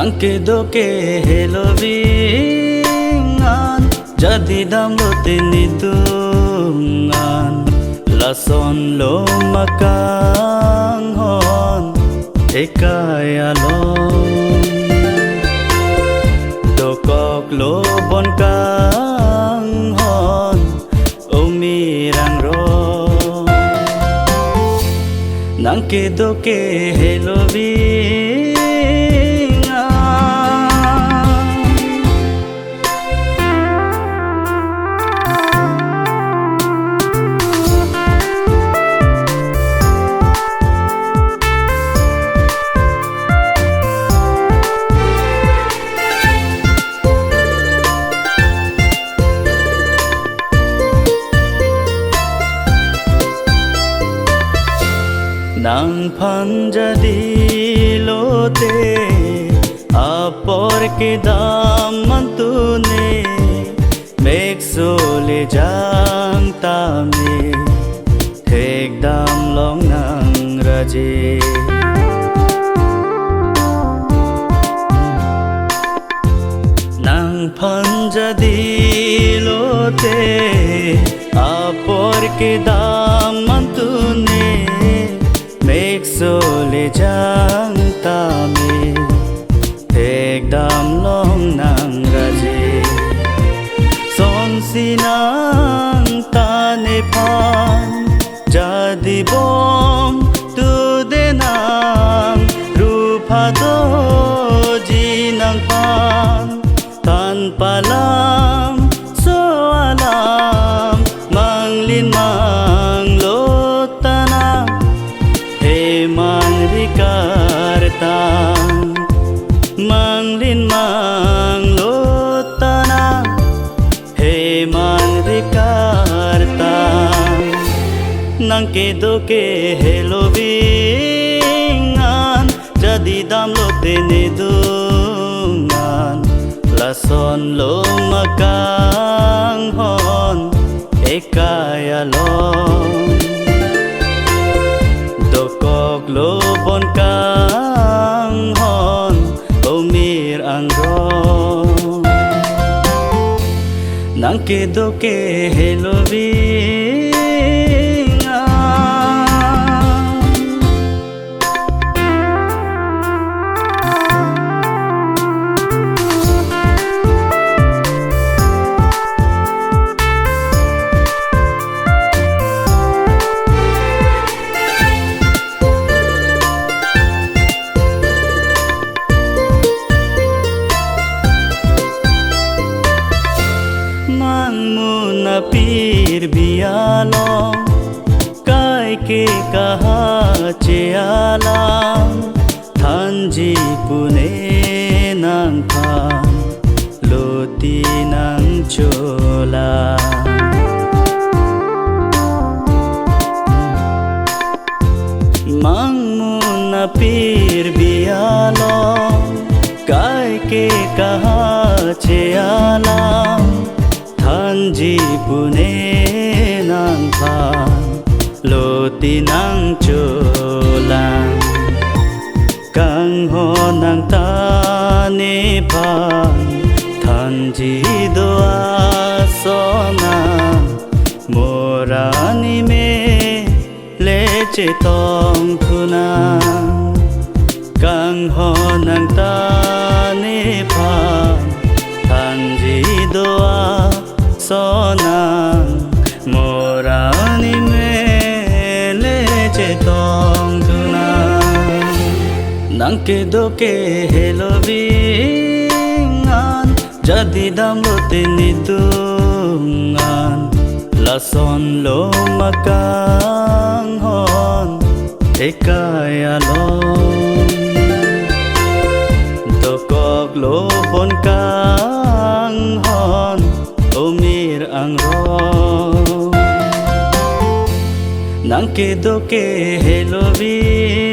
Nangke doke helovingan jadi damlote nidungan lason lo makanghon ekayalon dokok lo bon kanghon umirang ro nangke doke helovin nang panjadi lote apor ke damantune meksole jang tame thek dam long nang raje nang panjadi lote apor ke damantune meksole jang tame thek dam long nang raje son sinang tane phan jadi bom tu denang rupa do jinang phan tanpa lam so alam manglin manglotana Manglikartang manglin manglotana he manglikartang nangke doke helovingan jadi damlote nidungan lason lo makanghon ekayalon dokok lo bon kanghon umir angron nangke doke helovingan pir bialong kai ke kaha chealang thanji pune nang phan loti nang chola mangmuna pir bialong kai ke kaha chealang thanji pune nang phan loti nang cholang kang ho nang tane phan thanji doa sona morani me leche tong thuna kang ho nang tane phan thanji doa sonang morani mele chetong tunang nangke doke helovingan jadi damlote nidungan lason lo makanghon ekayalon dokok lo bon kanghon umir angron nangke doke helovin